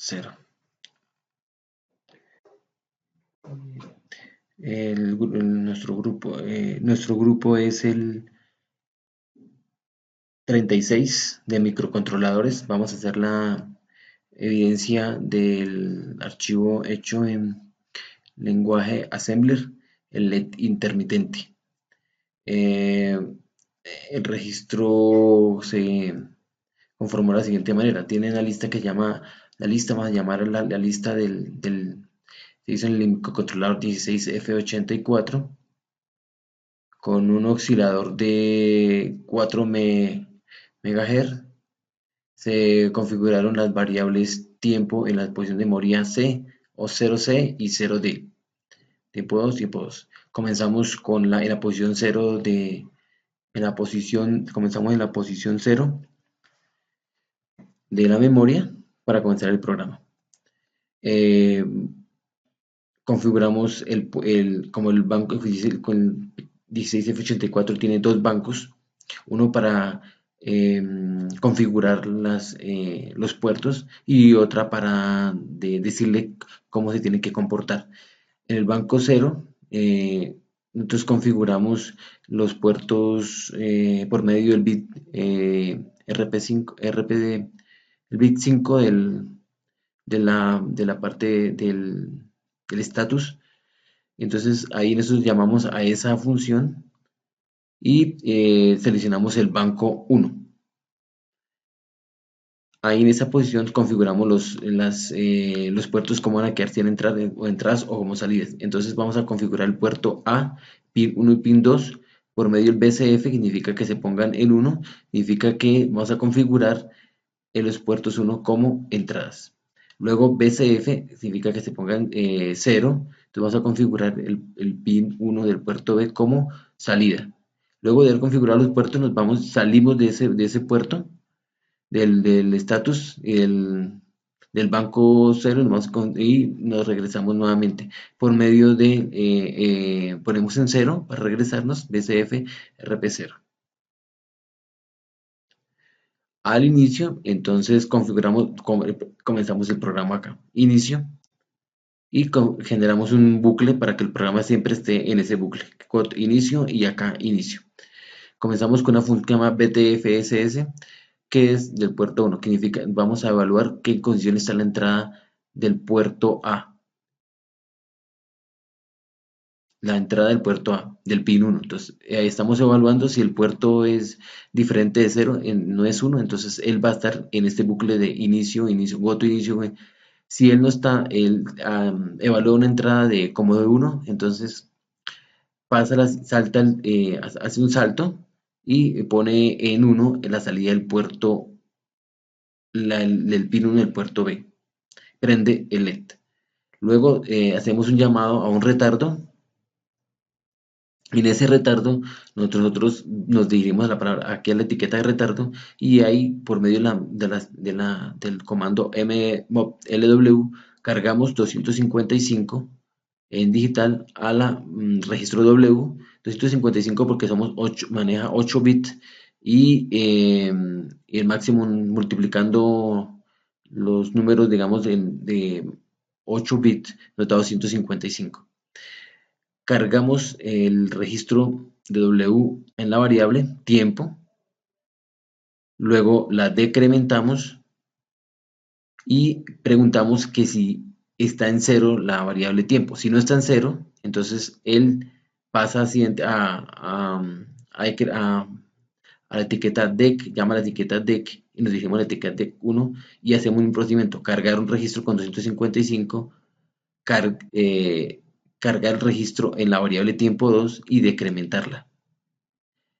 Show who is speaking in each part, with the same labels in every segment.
Speaker 1: 0. Nuestro grupo es el 36 de microcontroladores. Vamos a hacer la evidencia del archivo hecho en lenguaje assembler, el LED intermitente. El registro se conformó de la siguiente manera. Tiene una lista que llama, la lista vamos a llamar la lista se hizo en el microcontrolador 16F84 con un oscilador de 4 MHz. Se configuraron las variables tiempo en la posición de memoria C o 0C y 0D. Tiempo 2, tiempo 2. Comenzamos en la posición 0 comenzamos en la posición 0 de la memoria para comenzar el programa. Configuramos como el banco con 16F84 tiene dos bancos, uno para configurar los puertos y otra para decirle cómo se tiene que comportar. En el banco 0, nosotros configuramos los puertos por medio del bit RP5, el bit 5 de la parte del status. Entonces ahí nosotros llamamos a esa función y seleccionamos el banco 1. Ahí en esa posición configuramos los puertos como van a quedar, si entradas o como salidas. Entonces vamos a configurar el puerto A, pin 1 y pin 2 por medio del BCF, que significa que se pongan en 1, significa que vamos a configurar en los puertos 1 como entradas. Luego BCF significa que se pongan 0, entonces vamos a configurar el pin 1 del puerto B como salida. Luego de haber configurado los puertos, salimos de ese puerto, del status y del banco 0 y nos regresamos nuevamente por medio ponemos en 0 para regresarnos BCF RP0. Al inicio, entonces comenzamos el programa acá, inicio, y generamos un bucle para que el programa siempre esté en ese bucle, inicio y acá inicio. Comenzamos con una función que se llama BTFSS, que es del puerto 1, que significa, vamos a evaluar qué condición está la entrada del puerto A. La entrada del puerto A, del pin 1. Entonces, estamos evaluando si el puerto es diferente de 0, no es 1, entonces él va a estar en este bucle de inicio, goto, inicio. Si él no está, él evalúa una entrada como de 1, entonces hace un salto y pone en 1 en la salida del puerto, del pin 1 del puerto B. Prende el LED. Luego hacemos un llamado a un retardo. En ese retardo, nosotros nos dirigimos aquí a la etiqueta de retardo y ahí, por medio del comando mlw, cargamos 255 en digital a la registro W, 255 porque maneja 8 bits y el máximo multiplicando los números, digamos, de 8 bits, nos da 255. Cargamos el registro de W en la variable tiempo, luego la decrementamos y preguntamos que si está en 0 la variable tiempo. Si no está en 0, entonces él pasa a la etiqueta dec, llama a la etiqueta dec y nos dirigimos a la etiqueta dec 1 y hacemos un procedimiento, cargar un registro con 255, cargar el registro en la variable tiempo 2 y decrementarla.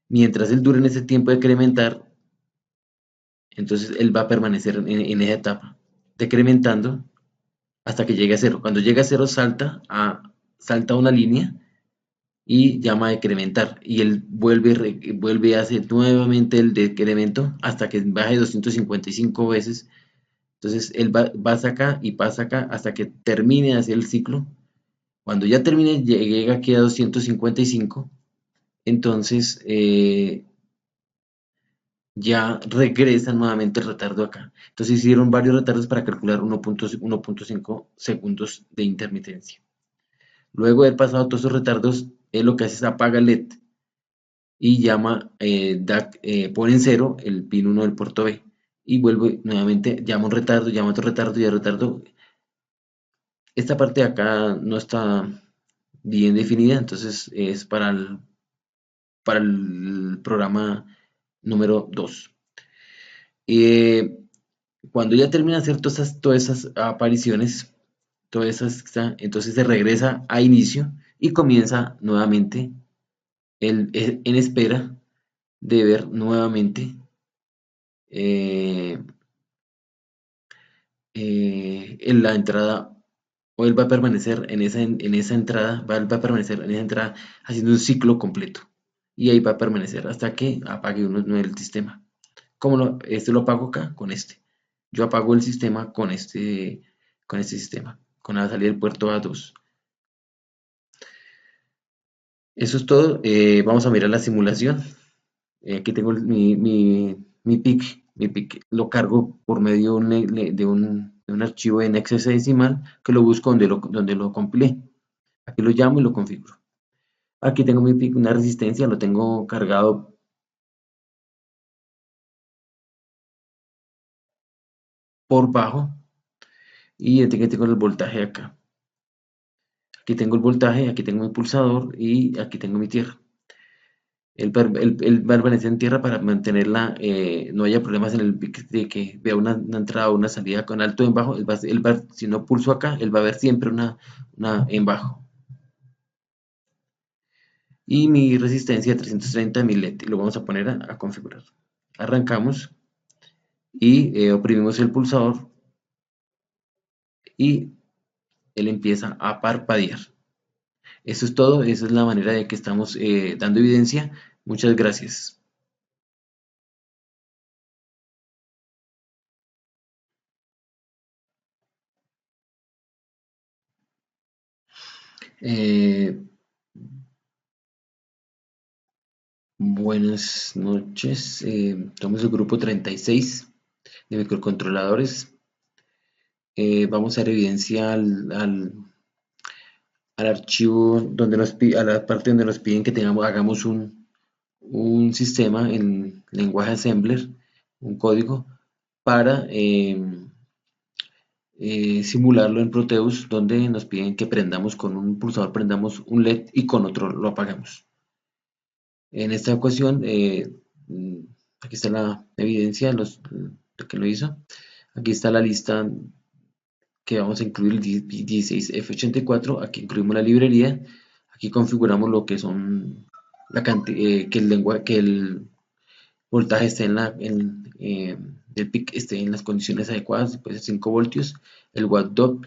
Speaker 1: Mientras él dure en ese tiempo de decrementar, entonces él va a permanecer en esa etapa, decrementando hasta que llegue a 0. Cuando llega a 0 salta una línea y llama a decrementar y él vuelve a hacer nuevamente el decremento hasta que baje 255 veces. Entonces él pasa acá y pasa acá hasta que termine de hacer el ciclo. Cuando ya termine, llega aquí a 255, entonces ya regresa nuevamente el retardo acá. Entonces hicieron varios retardos para calcular 1.5 segundos de intermitencia. Luego de haber pasado todos esos retardos, él lo que hace es apaga el LED y llama, pone en cero el pin 1 del puerto B y vuelve nuevamente, llama un retardo, llama otro retardo y el retardo. Esta parte de acá no está bien definida, entonces es para el programa número 2. Cuando ya termina de hacer todas esas apariciones, entonces se regresa a inicio y comienza nuevamente en espera de ver nuevamente eh, en la entrada, o él va a permanecer en esa entrada, va a permanecer en esa entrada haciendo un ciclo completo. Y ahí va a permanecer hasta que apague uno el sistema. Este lo apago acá con este. Yo apago el sistema con este sistema, con la salida del puerto A2. Eso es todo. Vamos a mirar la simulación. Aquí tengo mi PIC. Mi PIC lo cargo por medio de un archivo en hexadecimal que lo busco donde lo compilé. Aquí lo llamo y lo configuro. Aquí tengo mi PIC, una resistencia, lo tengo cargado por bajo y aquí tengo el voltaje acá. Aquí tengo el voltaje, aquí tengo mi pulsador y aquí tengo mi tierra. Él permanece en tierra para mantenerla, no haya problemas en el PIC de que vea una entrada o una salida con alto en bajo. Si no pulso acá, él va a ver siempre una en bajo. Y mi resistencia 330 mil, lo vamos a poner a configurar. Arrancamos y oprimimos el pulsador y él empieza a parpadear. Eso es todo, esa es la manera de que estamos dando evidencia. Muchas gracias. Eh, Buenas noches. Somos el grupo 36 de microcontroladores. Vamos a dar evidencia al archivo a la parte donde nos piden que hagamos un sistema en lenguaje Assembler, un código, para simularlo en Proteus, donde nos piden que prendamos con un pulsador, prendamos un LED y con otro lo apagamos. En esta ocasión, mm, aquí está la evidencia de que lo hizo. Aquí está la lista que vamos a incluir el 16F84. Aquí incluimos la librería. Aquí configuramos lo que son que el voltaje esté del PIC esté en las condiciones adecuadas, puede ser 5 voltios, el watt dop,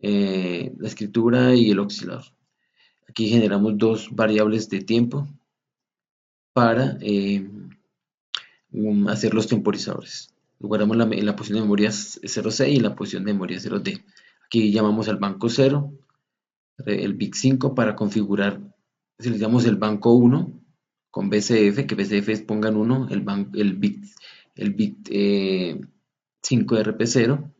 Speaker 1: la escritura y el oscilador. Aquí generamos dos variables de tiempo para hacer los temporizadores. Guardamos en la posición de memoria 0C y en la posición de memoria 0D. Aquí llamamos al banco 0, el bit 5 para configurar. Utilizamos el banco 1 con BCF, que BCF pongan 1, el bit 5 de RP0.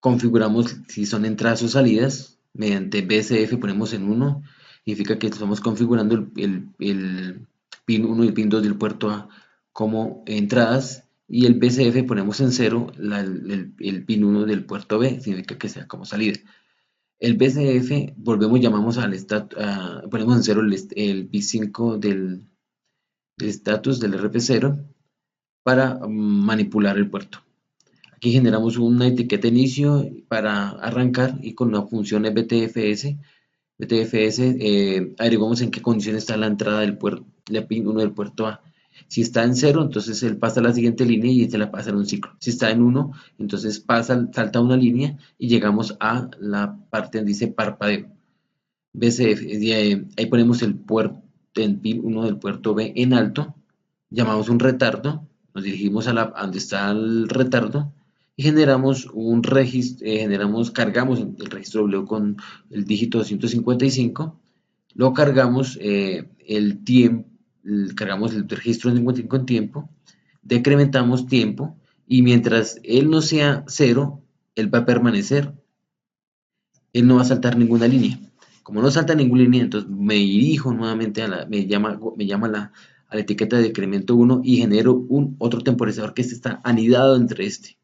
Speaker 1: Configuramos si son entradas o salidas. Mediante BCF ponemos en 1. Significa que estamos configurando el pin 1 y el pin 2 del puerto A como entradas. Y el BCF ponemos en 0 el pin 1 del puerto B. Significa que sea como salida. El BCF llamamos ponemos en 0 el bit 5 del status del RP0 para manipular el puerto. Aquí generamos una etiqueta inicio para arrancar y con la función BTFS averiguamos en qué condición está la entrada del puerto, la pin 1 del puerto A. Si está en 0, entonces él pasa a la siguiente línea y se la pasa en un ciclo. Si está en 1, entonces salta una línea y llegamos a la parte donde dice parpadeo. BCF, ahí ponemos el pin 1 del puerto B en alto, llamamos un retardo, nos dirigimos a donde está el retardo y generamos un registro, cargamos el registro W con el dígito 255, Lo cargamos el tiempo, cargamos el registro 55 en tiempo, decrementamos tiempo y mientras él no sea cero, él va a permanecer, él no va a saltar ninguna línea. Como no salta ninguna línea, entonces me dirijo nuevamente me llama a la etiqueta de decremento 1 y genero un otro temporizador que este está anidado entre este.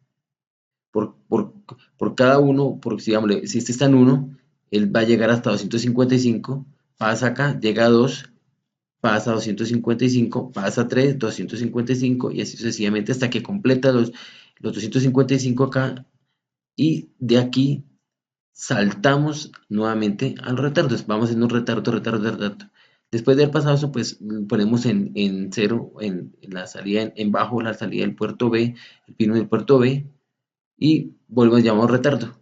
Speaker 1: Por, por, por cada uno, si este está en 1, él va a llegar hasta 255, pasa acá, llega a 2, pasa a 255, pasa a 3, 255 y así sucesivamente hasta que completa los 255 acá y de aquí saltamos nuevamente al retardo. Vamos haciendo un retardo, retardo, retardo. Después de haber pasado eso, pues ponemos en 0 en la salida, en bajo la salida del puerto B, el pino del puerto B y vuelvo a llamar retardo.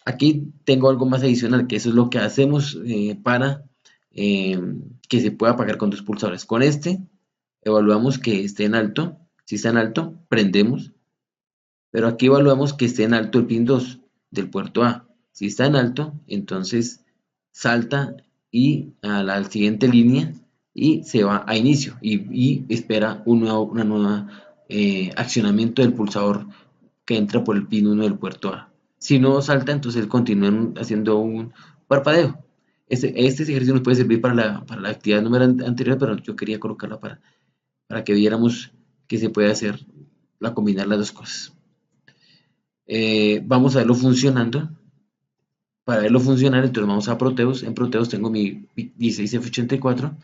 Speaker 1: Aquí tengo algo más adicional, que eso es lo que hacemos para eh, que se pueda apagar con dos pulsadores. Con este evaluamos que esté en alto. Si está en alto, prendemos. Pero aquí evaluamos que esté en alto el pin 2 del puerto A. Si está en alto, entonces salta y a la siguiente línea y se va a inicio y espera una nueva accionamiento del pulsador que entra por el pin 1 del puerto A. Si no salta, entonces él continúa haciendo un parpadeo. Este ejercicio nos puede servir para la actividad número anterior, pero yo quería colocarla para que viéramos que se puede hacer, combinar las dos cosas. Vamos a verlo funcionando. Para verlo funcionar, entonces vamos a Proteus. En Proteus tengo mi 16F84.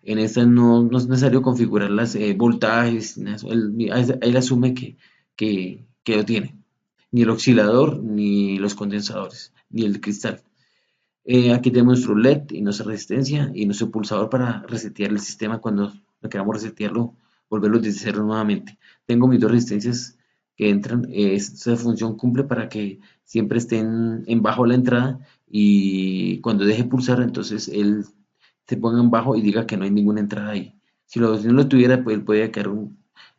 Speaker 1: En esta no es necesario configurar las voltajes. Él asume que lo tiene. Ni el oscilador, ni los condensadores, ni el cristal. Aquí tenemos nuestro LED y nuestra resistencia y nuestro pulsador para resetear el sistema cuando queramos resetearlo, volverlo desde cero nuevamente. Tengo mis dos resistencias que entran. Esta función cumple para que siempre estén en bajo la entrada y cuando deje pulsar, entonces él se ponga en bajo y diga que no hay ninguna entrada ahí. Si no lo tuviera, pues él podría quedar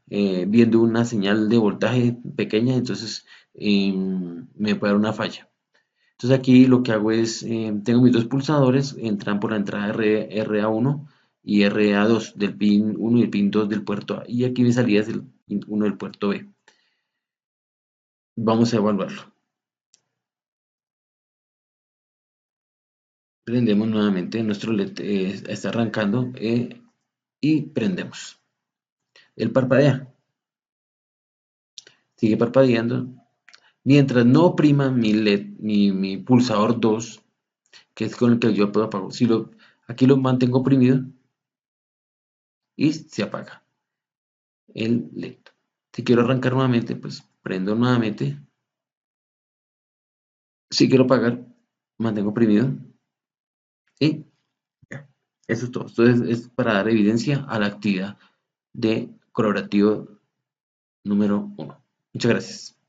Speaker 1: viendo una señal de voltaje pequeña, entonces me puede dar una falla. Entonces aquí lo que hago es, tengo mis dos pulsadores, entran por la entrada RA1 y RA2 del pin 1 y el pin 2 del puerto A. Y aquí mi salida es el pin 1 del puerto B. Vamos a evaluarlo. Prendemos nuevamente, nuestro LED está arrancando y prendemos. Él parpadea, sigue parpadeando. Mientras no oprima mi LED, mi pulsador 2, que es con el que yo puedo apagar. Aquí lo mantengo oprimido y se apaga el LED. Si quiero arrancar nuevamente, pues prendo nuevamente. Si quiero apagar, mantengo oprimido y ya. Eso es todo. Esto es para dar evidencia a la actividad de colaborativo número 1. Muchas gracias.